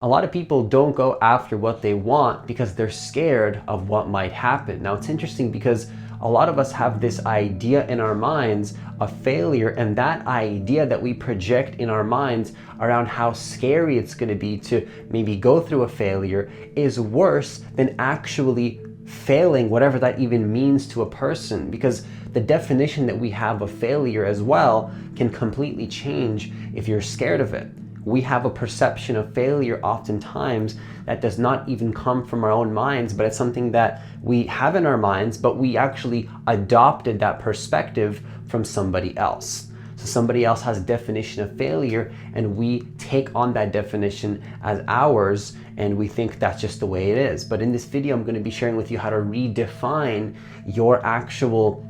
A lot of people don't go after what they want because they're scared of what might happen. Now, it's interesting because a lot of us have this idea in our minds of failure, and that idea that we project in our minds around how scary it's going to be to maybe go through a failure is worse than actually failing, whatever that even means to a person, because the definition that we have of failure as well can completely change if you're scared of it. We have a perception of failure oftentimes that does not even come from our own minds, but it's something that we have in our minds, but we actually adopted that perspective from somebody else. So somebody else has a definition of failure and we take on that definition as ours and we think that's just the way it is. But in this video, I'm going to be sharing with you how to redefine your actual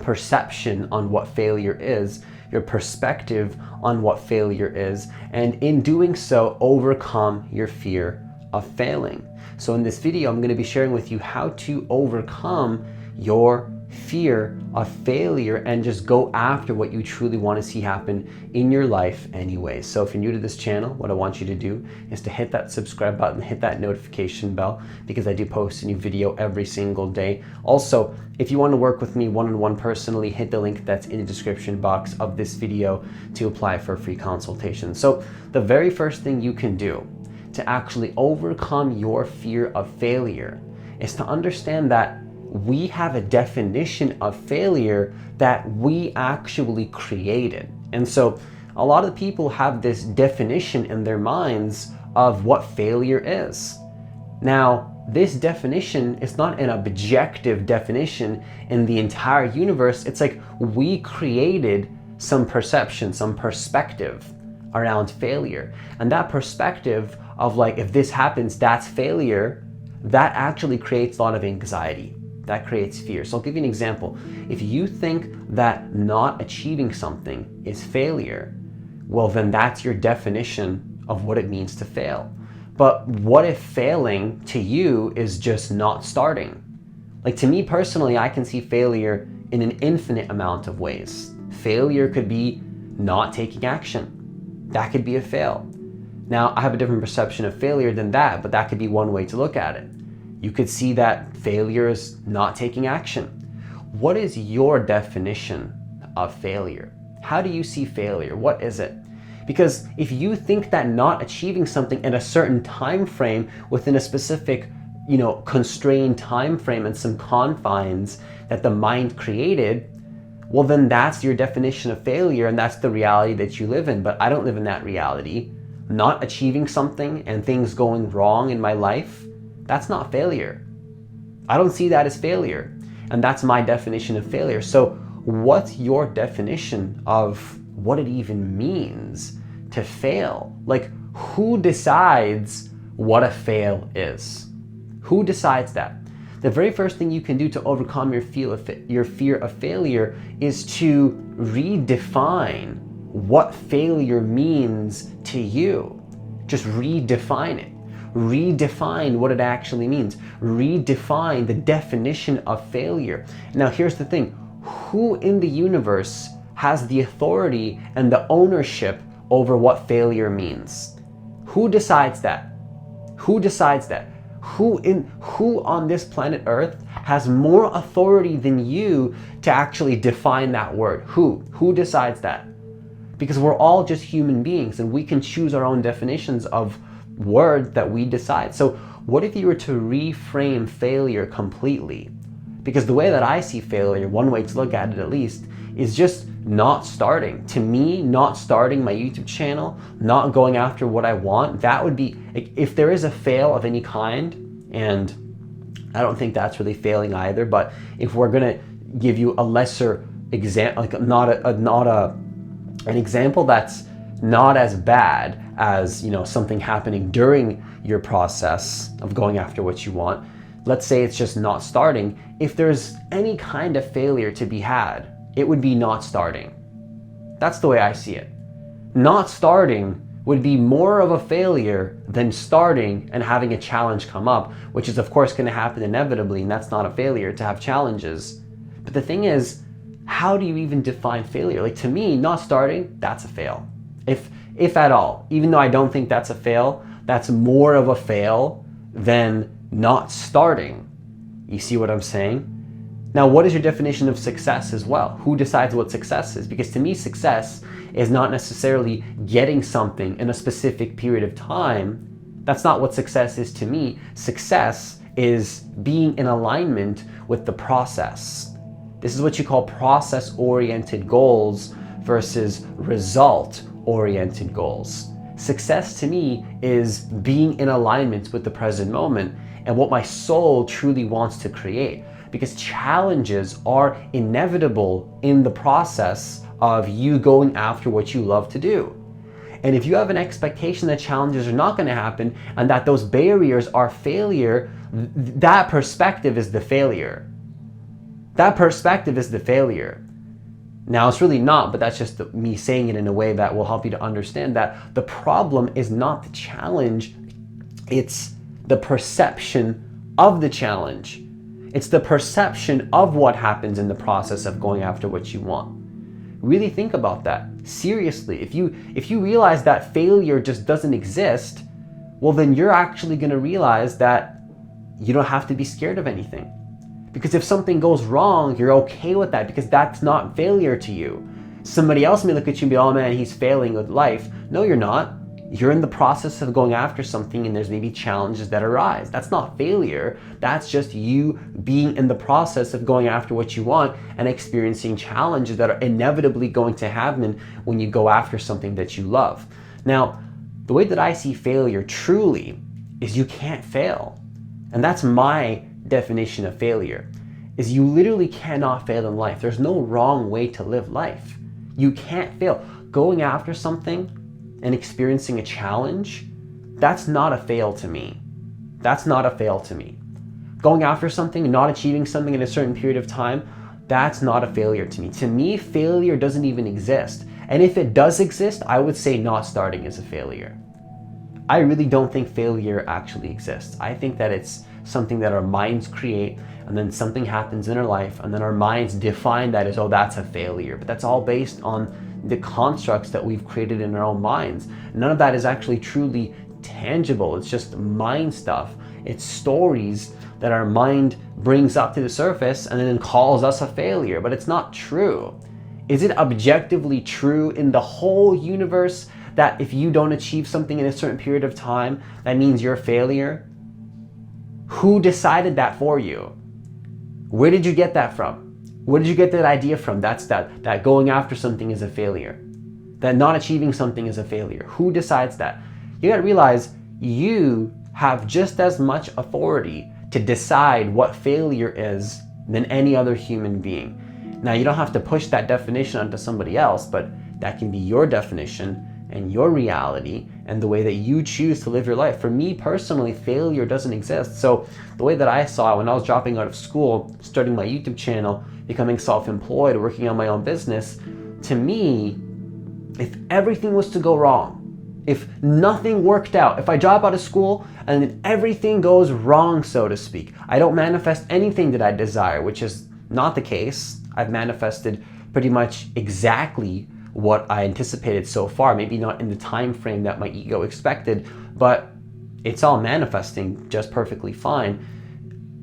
perception on what failure is, your perspective on what failure is, and in doing so, overcome your fear of failing. So in this video, I'm going to be sharing with you how to overcome your fear of failure and just go after what you truly want to see happen in your life anyway. So if you're new to this channel, what I want you to do is to hit that subscribe button, hit that notification bell, because I do post a new video every single day. Also, if you want to work with me one-on-one personally, hit the link that's in the description box of this video to apply for a free consultation. So the very first thing you can do to actually overcome your fear of failure is to understand that we have a definition of failure that we actually created. And so a lot of people have this definition in their minds of what failure is. Now, this definition is not an objective definition in the entire universe. It's like we created some perception, some perspective around failure. And that perspective of like, if this happens, that's failure, that actually creates a lot of anxiety. That creates fear. So I'll give you an example. If you think that not achieving something is failure, well, then that's your definition of what it means to fail. But what if failing to you is just not starting? Like, to me personally, I can see failure in an infinite amount of ways. Failure could be not taking action. That could be a fail. Now, I have a different perception of failure than that, but that could be one way to look at it. You could see that failure is not taking action. What is your definition of failure? How do you see failure? What is it? Because if you think that not achieving something in a certain time frame within a specific, constrained time frame and some confines that the mind created, well, then that's your definition of failure and that's the reality that you live in. But I don't live in that reality. Not achieving something and things going wrong in my life, that's not failure. I don't see that as failure. And that's my definition of failure. So what's your definition of what it even means to fail? Like, who decides what a fail is? Who decides that? The very first thing you can do to overcome your fear of failure is to redefine what failure means to you. Just redefine it. Redefine what it actually means. Redefine the definition of failure. Now, here's the thing. Who in the universe has the authority and the ownership over what failure means? Who decides that? Who decides that? Who on this planet Earth has more authority than you to actually define that word? Who decides that? Because we're all just human beings and we can choose our own definitions of words that we decide. So what if you were to reframe failure completely? Because the way that I see failure, one way to look at it at least, is just not starting. To me, not starting my YouTube channel, not going after what I want, that would be, if there is a fail of any kind, and I don't think that's really failing either, but if we're gonna give you a lesser example, like an example that's not as bad as, something happening during your process of going after what you want. Let's say it's just not starting. If there's any kind of failure to be had, it would be not starting. That's the way I see it. Not starting would be more of a failure than starting and having a challenge come up, which is of course going to happen inevitably, and that's not a failure to have challenges. But the thing is, how do you even define failure? Like, to me, not starting, that's a fail. If at all, even though I don't think that's a fail, that's more of a fail than not starting. You see what I'm saying? Now, what is your definition of success as well? Who decides what success is? Because to me, success is not necessarily getting something in a specific period of time. That's not what success is to me. Success is being in alignment with the process. This is what you call process-oriented goals versus result-oriented goals. Success to me is being in alignment with the present moment and what my soul truly wants to create. Because challenges are inevitable in the process of you going after what you love to do. And if you have an expectation that challenges are not going to happen and that those barriers are failure, that perspective is the failure. That perspective is the failure. Now, it's really not, but that's just me saying it in a way that will help you to understand that the problem is not the challenge, it's the perception of the challenge. It's the perception of what happens in the process of going after what you want. Really think about that. Seriously, if you realize that failure just doesn't exist, well, then you're actually going to realize that you don't have to be scared of anything. Because if something goes wrong, you're okay with that because that's not failure to you. Somebody else may look at you and be, oh man, he's failing with life. No, you're not. You're in the process of going after something and there's maybe challenges that arise. That's not failure. That's just you being in the process of going after what you want and experiencing challenges that are inevitably going to happen when you go after something that you love. Now, the way that I see failure truly is you can't fail. And that's my definition of failure, is you literally cannot fail in life. There's no wrong way to live life. You can't fail. Going after something and experiencing a challenge, that's not a fail to me. That's not a fail to me. Going after something and not achieving something in a certain period of time, that's not a failure to me. To me, failure doesn't even exist. And if it does exist, I would say not starting is a failure. I really don't think failure actually exists. I think that it's something that our minds create, and then something happens in our life, and then our minds define that as, oh, that's a failure. But that's all based on the constructs that we've created in our own minds. None of that is actually truly tangible. It's just mind stuff. It's stories that our mind brings up to the surface and then calls us a failure, but it's not true. Is it objectively true in the whole universe that if you don't achieve something in a certain period of time, that means you're a failure? Who decided that for you? Where did you get that from? Where did you get that idea from? That going after something is a failure. That not achieving something is a failure. Who decides that? You gotta realize you have just as much authority to decide what failure is than any other human being. Now, you don't have to push that definition onto somebody else, but that can be your definition and your reality and the way that you choose to live your life. For me personally, failure doesn't exist. So the way that I saw it when I was dropping out of school, starting my YouTube channel, becoming self-employed, working on my own business, to me, if everything was to go wrong, if nothing worked out, if I drop out of school and then everything goes wrong, so to speak, I don't manifest anything that I desire, which is not the case. I've manifested pretty much exactly what I anticipated so far, maybe not in the time frame that my ego expected, but it's all manifesting just perfectly fine.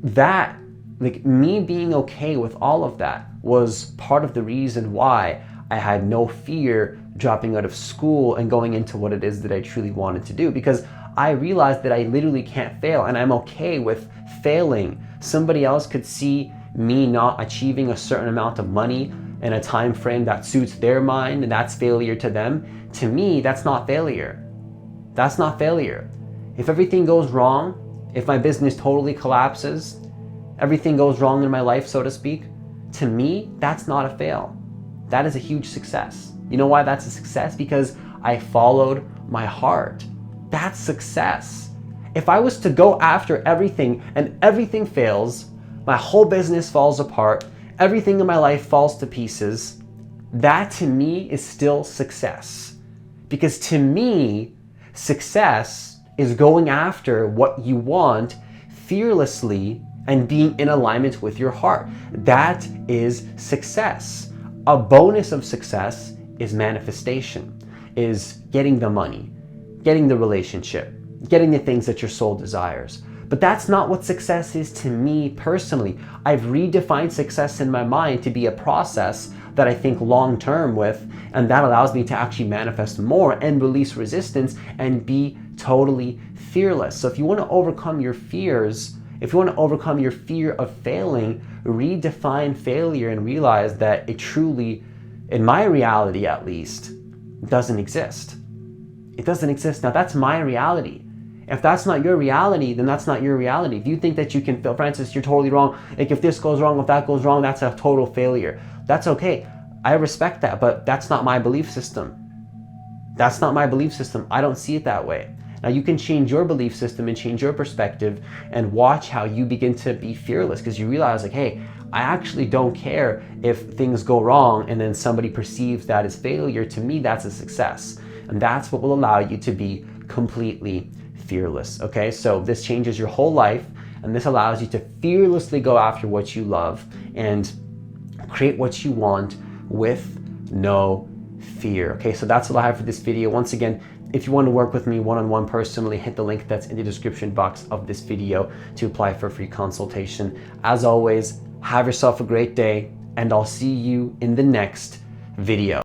That, like, me being okay with all of that was part of the reason why I had no fear dropping out of school and going into what it is that I truly wanted to do, because I realized that I literally can't fail and I'm okay with failing. Somebody else could see me not achieving a certain amount of money in a time frame that suits their mind and that's failure to them. To me, that's not failure. That's not failure. If everything goes wrong, if my business totally collapses, everything goes wrong in my life, so to speak, to me, that's not a fail. That is a huge success. You know why that's a success? Because I followed my heart. That's success. If I was to go after everything and everything fails, my whole business falls apart, everything in my life falls to pieces, that to me is still success. Because to me, success is going after what you want fearlessly and being in alignment with your heart. That is success. A bonus of success is manifestation, is getting the money, getting the relationship, getting the things that your soul desires. But that's not what success is to me personally. I've redefined success in my mind to be a process that I think long-term with, and that allows me to actually manifest more and release resistance and be totally fearless. So if you want to overcome your fears, if you want to overcome your fear of failing, redefine failure and realize that it truly, in my reality at least, doesn't exist. It doesn't exist. Now that's my reality. If that's not your reality, then that's not your reality. If you think that you can fail, Francis, you're totally wrong. Like if this goes wrong, if that goes wrong, that's a total failure. That's okay. I respect that, but that's not my belief system. That's not my belief system. I don't see it that way. Now you can change your belief system and change your perspective and watch how you begin to be fearless, because you realize like, hey, I actually don't care if things go wrong and then somebody perceives that as failure. To me, that's a success. And that's what will allow you to be completely fearless. Okay, so this changes your whole life, and this allows you to fearlessly go after what you love and create what you want with no fear. Okay, so that's all I have for this video. Once again, if you want to work with me one-on-one personally, hit the link that's in the description box of this video to apply for a free consultation. As always, have yourself a great day, and I'll see you in the next video.